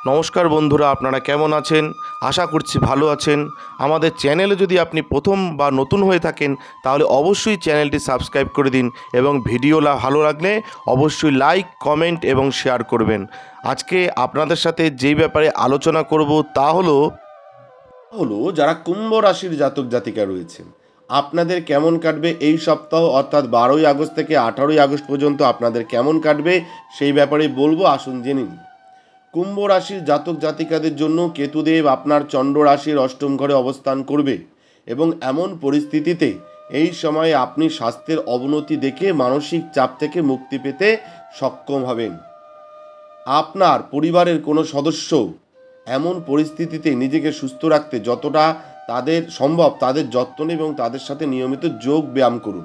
নমস্কার বন্ধুরা, আপনারা কেমন আছেন? আশা করছি ভালো আছেন। আমাদের চ্যানেলে যদি আপনি প্রথম বা নতুন হয়ে থাকেন তাহলে অবশ্যই চ্যানেলটি সাবস্ক্রাইব করে দিন এবং ভিডিও ভালো লাগলে অবশ্যই লাইক, কমেন্ট এবং শেয়ার করবেন। আজকে আপনাদের সাথে যেই ব্যাপারে আলোচনা করব তা হলো যারা কুম্ভ রাশির জাতক জাতিকা রয়েছেন, আপনাদের কেমন কাটবে এই সপ্তাহ, অর্থাৎ 12ই আগস্ট থেকে 18ই আগস্ট পর্যন্ত আপনাদের কেমন কাটবে সেই ব্যাপারে বলবো। আসুন জেনে নিন। কুম্ভ রাশির জাতক জাতিকাদের জন্য কেতুদেব আপনার চন্দ্র রাশির অষ্টম ঘরে অবস্থান করবে এবং এমন পরিস্থিতিতে এই সময়ে আপনি স্বাস্থ্যের অবনতি দেখে মানসিক চাপ থেকে মুক্তি পেতে সক্ষম হবেন। আপনার পরিবারের কোনো সদস্য এমন পরিস্থিতিতে নিজেকে সুস্থ রাখতে যতটা তাদের সম্ভব তাদের যত্ন নিন এবং তাদের সাথে নিয়মিত যোগ ব্যায়াম করুন।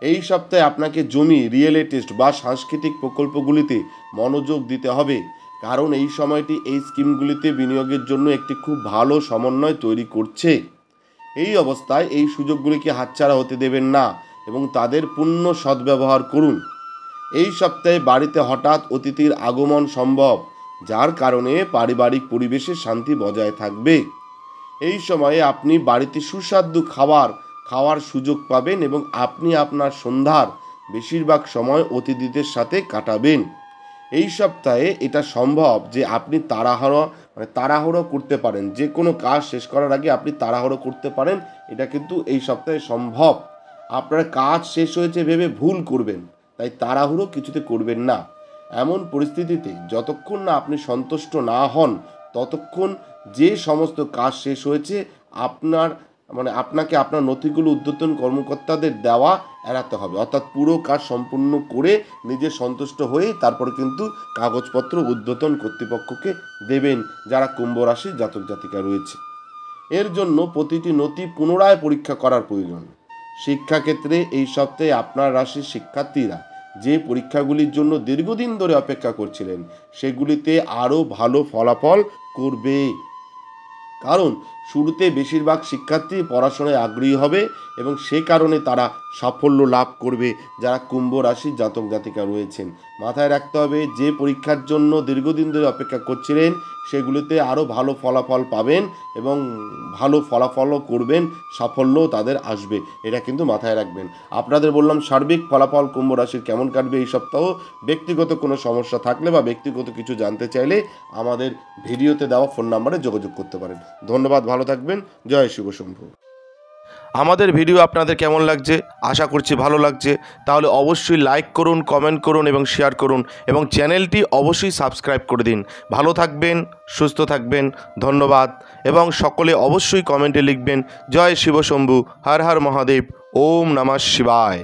এই সপ্তাহে আপনাকে জমি, রিয়েল এস্টেট বা সাংস্কৃতিক প্রকল্পগুলিতে মনোযোগ দিতে হবে, কারণ এই সময়টি এই স্কিমগুলিতে বিনিয়োগের জন্য একটি খুব ভালো সমন্বয় তৈরি করছে। এই অবস্থায় এই সুযোগগুলিকে হাতছাড়া হতে দেবেন না এবং তাদের পূর্ণ সদ্ব্যবহার করুন। এই সপ্তাহে বাড়িতে হঠাৎ অতিথির আগমন সম্ভব, যার কারণে পারিবারিক পরিবেশে শান্তি বজায় থাকবে। এই সময়ে আপনি বাড়িতে সুস্বাদু খাওয়ার সুযোগ পাবেন এবং আপনি আপনার সন্ধ্যার বেশিরভাগ সময় অতিথিদের সাথে কাটাবেন। এই সপ্তাহে এটা সম্ভব যে আপনি তাড়াহুড়ো করতে পারেন, যে কোনো কাজ শেষ করার আগে আপনি তাড়াহুড়ো করতে পারেন। এটা কিন্তু এই সপ্তাহে সম্ভব। আপনার কাজ শেষ হয়েছে ভেবে ভুল করবেন, তাই তাড়াহুড়ো কিছুতে করবেন না। এমন পরিস্থিতিতে যতক্ষণ না আপনি সন্তুষ্ট না হন ততক্ষণ যে সমস্ত কাজ শেষ হয়েছে আপনাকে আপনার নথিগুলো ঊর্ধ্বতন কর্মকর্তাদের দেওয়া এড়াতে হবে, অর্থাৎ পুরো কাজ সম্পূর্ণ করে নিজে সন্তুষ্ট হয়ে তারপরে কিন্তু কাগজপত্র ঊর্ধ্বতন কর্তৃপক্ষকে দেবেন যারা কুম্ভ রাশির জাতক জাতিকা রয়েছে। এর জন্য প্রতিটি নথি পুনরায় পরীক্ষা করার প্রয়োজন। শিক্ষাক্ষেত্রে এই সপ্তাহে আপনার রাশির শিক্ষার্থীরা যে পরীক্ষাগুলির জন্য দীর্ঘদিন ধরে অপেক্ষা করছিলেন সেগুলিতে আরও ভালো ফলাফল করবে, কারণ শুরুতে বেশিরভাগ শিক্ষার্থী পড়াশোনায় আগ্রহী হবে এবং সে কারণে তারা সাফল্য লাভ করবে যারা কুম্ভ রাশির জাতক জাতিকা রয়েছেন। মাথায় রাখতে হবে, যে পরীক্ষার জন্য দীর্ঘদিন ধরে অপেক্ষা করছিলেন সেগুলিতে আরও ভালো ফলাফল পাবেন এবং ভালো ফলাফলও করবেন, সাফল্যও তাদের আসবে, এটা কিন্তু মাথায় রাখবেন। আপনাদের বললাম সার্বিক ফলাফল কুম্ভ রাশির কেমন কাটবে এই সপ্তাহ। ব্যক্তিগত কোনো সমস্যা থাকলে বা ব্যক্তিগত কিছু জানতে চাইলে আমাদের ভিডিওতে দেওয়া ফোন নাম্বারে যোগাযোগ করতে পারেন। ধন্যবাদ, ভালো থাকবেন। জয় শিব শম্ভু। আমাদের ভিডিও আপনাদের কেমন লাগছে? আশা করছি ভালো লাগছে। তাহলে অবশ্যই লাইক করুন, কমেন্ট করুন এবং শেয়ার করুন এবং চ্যানেলটি অবশ্যই সাবস্ক্রাইব করে দিন। ভালো থাকবেন, সুস্থ থাকবেন। ধন্যবাদ এবং সকলে অবশ্যই কমেন্টে লিখবেন জয় শিব শম্ভু, হর হর মহাদেব, ওম নমঃ শিবায়।